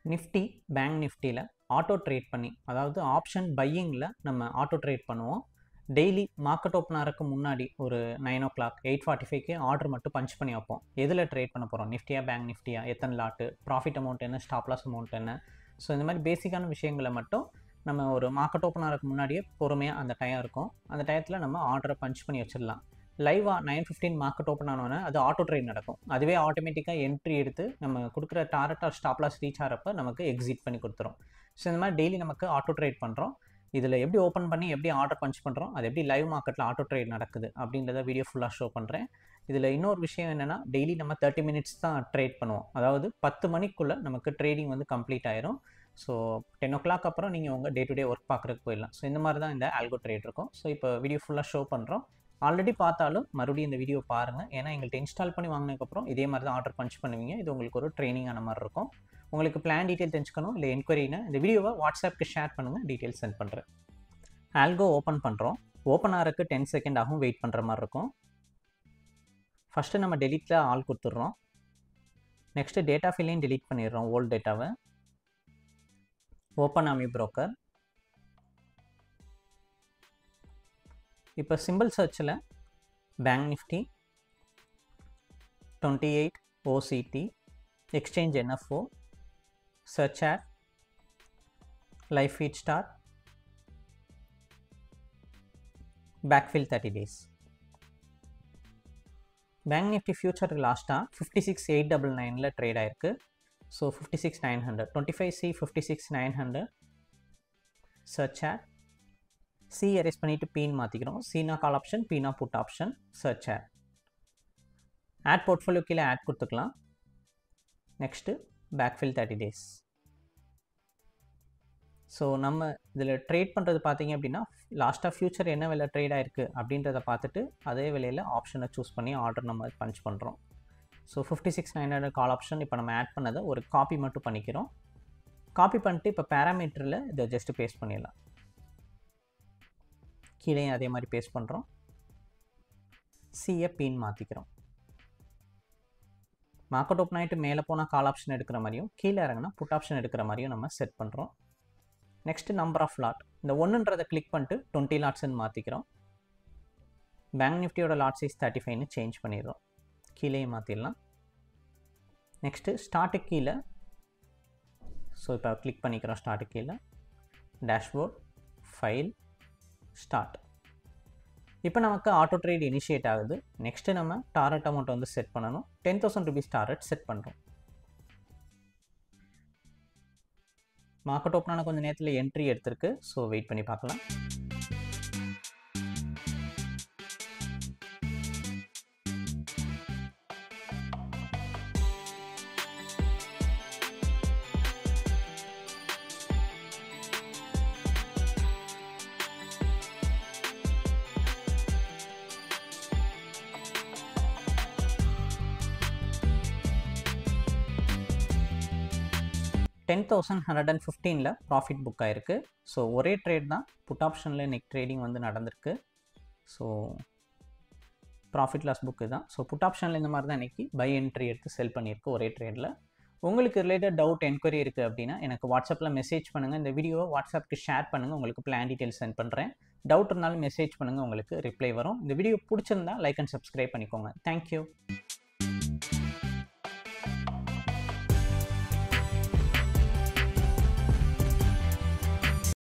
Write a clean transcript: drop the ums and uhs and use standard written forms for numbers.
Nifty bank நிஃப்டியில் auto trade பண்ணி, அதாவது ஆப்ஷன் பையிங்கில் நம்ம ஆட்டோ ட்ரேட் பண்ணுவோம். டெய்லி மார்க்கெட் ஓப்பன் ஆகிறதுக்கு முன்னாடி ஒரு 9 o'clock 8:45க்கு ஆர்டர் மட்டும் பஞ்ச் பண்ணி வைப்போம். எதில் ட்ரேட் பண்ண போகிறோம், நிஃப்டியா பேங்க் நிஃப்டியா, எத்தனை லாட்டு, ப்ராஃபிட் அமௌண்ட் என்ன, ஸ்டாப் லாஸ் அமௌண்ட் என்ன. ஸோ இந்த மாதிரி பேசிக்கான விஷயங்களை மட்டும் நம்ம ஒரு மார்க்கெட் ஓப்பன் ஆகிறதுக்கு முன்னாடியே பொறுமையாக அந்த டைம் இருக்கும், அந்த டயத்தில் நம்ம ஆர்டரை பஞ்ச் பண்ணி வச்சிடலாம். லைவாக 9:15 மார்க்கெட் ஓப்பன் ஆனோன்னே அது ஆட்டோ ட்ரேட் நடக்கும். அதுவே ஆட்டோமேட்டிக்காக என்ட்ரி எடுத்து நம்ம கொடுக்குற target or stop loss reach ஆகிறப்ப நமக்கு எக்ஸிட் பண்ணி கொடுத்துரும். ஸோ இந்த மாதிரி டெய்லி நமக்கு ஆட்டோ ட்ரேட் பண்ணுறோம். இதில் எப்படி ஓப்பன் பண்ணி எப்படி ஆர்டர் பஞ்ச் பண்ணுறோம், அது எப்படி லைவ் மார்க்கெட்டில் ஆட்டோ ட்ரேட் நடக்குது அப்படின்றத வீடியோ ஃபுல்லாக ஷோ பண்ணுறேன். இதில் இன்னொரு விஷயம் என்னென்னா, டெய்லி நம்ம 30 minutes தான் ட்ரேட் பண்ணுவோம். அதாவது 10 மணிக்குள்ளே நமக்கு ட்ரேடிங் வந்து கம்ப்ளீட் ஆயிரும். ஸோ 10 o'clock அப்புறம் நீங்கள் உங்கள் டே டு டே ஒர்க் பார்க்குறதுக்கு போயிடலாம். ஸோ இந்த மாதிரி தான் இந்த ஆல்கோ ட்ரேட் இருக்கும். ஸோ இப்போ வீடியோ ஃபுல்லாக ஷோ பண்ணுறோம். ஆல்ரெடி பார்த்தாலும் மறுபடியும் இந்த வீடியோ பாருங்கள், ஏன்னா எங்கள்கிட்ட இன்ஸ்டால் பண்ணி வாங்கினதுக்கப்புறம் இதே மாதிரி தான் ஆர்டர் பஞ்ச் பண்ணுவீங்க. இது உங்களுக்கு ஒரு ட்ரைனிங்கான மாதிரி இருக்கும். உங்களுக்கு பிளான் டீட்டெயில் தெரிஞ்சுக்கணும் இல்லை என்கொயரினா இந்த வீடியோவை வாட்ஸ்அப்புக்கு ஷேர் பண்ணுங்கள், டீட்டெயில்ஸ் சென்ட் பண்ணுறேன். ஆல்கோ ஓப்பன் பண்ணுறோம். ஓப்பன் ஆகிறதுக்கு 10 seconds ஆகும், வெயிட் பண்ணுற மாதிரி இருக்கும். ஃபஸ்ட்டு நம்ம டெலீட்டில் ஆல் கொடுத்துட்றோம். நெக்ஸ்ட்டு டேட்டா ஃபில்லையும் டெலீட் பண்ணிடுறோம், ஓல்டு டேட்டாவை. Open AmiBroker. இப்போ சிம்பிள் சர்ச்சில் bank Nifty 28 OCT, exchange NFO, search add, life feed star, backfill 30 days. Bank Nifty ஃபியூச்சருக்கு லாஸ்ட்டாக 56,899 ட்ரேட் ஆயிருக்கு. So 56,900, 25C 56,900, search add. C erase பண்ணிவிட்டு பீன் மாற்றிக்கிறோம். சீனா கால் ஆப்ஷன், பீனா put option, search add. Add portfolio கீழே ஆட் கொடுத்துக்கலாம். Next backfill 30 days. ஸோ நம்ம இதில் ட்ரேட் பண்ணுறது பார்த்தீங்க அப்படின்னா, லாஸ்ட்டாக ஃபியூச்சர் என்ன விலை ட்ரேட் ஆகிருக்கு அப்படின்றத பார்த்துட்டு அதே விலையில் ஆப்ஷனை சூஸ் பண்ணி ஆர்டர் நம்ம பஞ்ச் பண்ணுறோம். ஸோ 56,900 கால் ஆப்ஷன் இப்போ நம்ம ஆட் பண்ணதை ஒரு காப்பி மட்டும் பண்ணிக்கிறோம். காப்பி பண்ணிட்டு இப்போ பேராமீட்டரில் இதை ஜஸ்ட்டு பேஸ்ட் பண்ணிடலாம். கீழே அதே மாதிரி பேஸ்ட் பண்ணுறோம். சியை பீன் மாற்றிக்கிறோம். மார்க்கெட் ஓப்பன் ஆகிட்டு மேலே போனால் கால் ஆப்ஷன் எடுக்கிற மாதிரியும், கீழே இறங்கினா புட் ஆப்ஷன் எடுக்கிற மாதிரியும் நம்ம செட் பண்ணுறோம். நெக்ஸ்ட்டு நம்பர் ஆஃப் லாட், இந்த 1ன்றதை கிளிக் பண்ணிட்டு 20 லாட்ஸ்ன்னு மாற்றிக்கிறோம். பேங்க் நிஃப்டியோட லாட் சைஸ் 35ன்னு சேஞ்ச் பண்ணிடுறோம். கீழே மாற்றிடலாம். நெக்ஸ்ட்டு ஸ்டார்ட்டு கீழே, ஸோ இப்போ கிளிக் பண்ணிக்கிறோம் ஸ்டார்ட்டு கீழே. Dashboard, file, start. இப்போ நமக்கு ஆட்டோ ட்ரேட் இனிஷியேட் ஆகுது. நெக்ஸ்ட்டு நம்ம டாரட் அமௌண்ட் வந்து செட் பண்ணணும். 10,000 rupees டாரட் செட் பண்ணுறோம். மார்க்கெட் ஓப்பனான கொஞ்சம் நேரத்தில் என்ட்ரி எடுத்திருக்கு. ஸோ வெயிட் பண்ணி பார்க்கலாம். $10,115 ப்ராஃபிட் புக் ஆகிருக்கு. ஸோ ஒரே ட்ரேட் தான், புட் ஆப்ஷனில் இன்றைக்கி ட்ரேடிங் வந்து நடந்திருக்கு. ஸோ ப்ராஃபிட் லாஸ் புக்கு தான். ஸோ புட் ஆப்ஷனில் இந்த மாதிரி தான் இன்றைக்கி பை என்ட்ரி எடுத்து செல் பண்ணியிருக்கு ஒரே ட்ரேடில். உங்களுக்கு ரிலேட்டட் டவுட் என்கொயரி இருக்குது அப்படின்னா எனக்கு வாட்ஸ்அப்பில் மெசேஜ் பண்ணுங்கள். இந்த வீடியோவை வாட்ஸ்அப்புக்கு ஷேர் பண்ணுங்கள், உங்களுக்கு பிளான் டீட்டெயில்ஸ் சென்ட் பண்ணுறேன். டவுட் இருந்தாலும் மெசேஜ் பண்ணுங்கள், உங்களுக்கு ரிப்ளை வரும். இந்த வீடியோ பிடிச்சிருந்தா லைக் அண்ட் சப்ஸ்கிரைப் பண்ணிக்கோங்க. தேங்க்யூ.